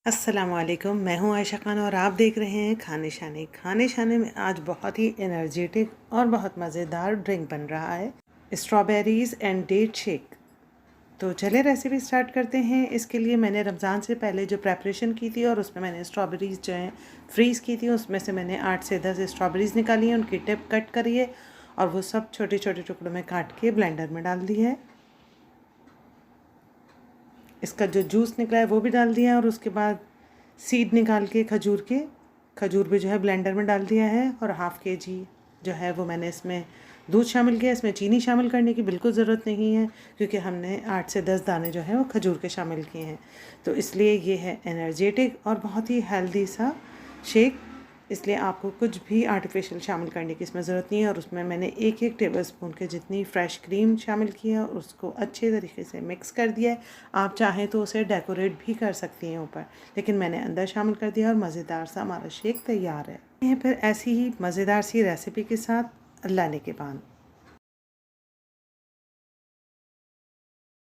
अस्सलामुअलैकुम, मैं हूं आयशा खान और आप देख रहे हैं खाने शाने। खाने शाने में आज बहुत ही एनर्जेटिक और बहुत मज़ेदार ड्रिंक बन रहा है, स्ट्रॉबेरीज़ एंड डेट शेक। तो चले रेसिपी स्टार्ट करते हैं। इसके लिए मैंने रमज़ान से पहले जो प्रेपरेशन की थी और उसमें मैंने स्ट्रॉबेरीज़ जो हैं फ्रीज़ की थी, उसमें से मैंने 8 से 10 स्ट्रॉबेरीज़ निकाली हैं, उनकी टिप कट करी है और वो सब छोटे छोटे टुकड़ों में काट के ब्लेंडर में डाल दी है। इसका जो जूस निकला है वो भी डाल दिया है और उसके बाद सीड निकाल के खजूर भी जो है ब्लेंडर में डाल दिया है और हाफ़ केजी जो है वो मैंने इसमें दूध शामिल किया। इसमें चीनी शामिल करने की बिल्कुल ज़रूरत नहीं है क्योंकि हमने 8 से 10 दाने जो है वो खजूर के शामिल किए हैं। तो इसलिए ये है एनर्जेटिक और बहुत ही हेल्दी सा शेक, इसलिए आपको कुछ भी आर्टिफिशियल शामिल करने की इसमें ज़रूरत नहीं है। और उसमें मैंने एक टेबल स्पून के जितनी फ़्रेश क्रीम शामिल की है और उसको अच्छे तरीके से मिक्स कर दिया है। आप चाहें तो उसे डेकोरेट भी कर सकती हैं ऊपर, लेकिन मैंने अंदर शामिल कर दिया और मज़ेदार सा हमारा शेक तैयार है। फिर ऐसी ही मज़ेदार सी रेसिपी के साथ अल्लाह ने के बाद।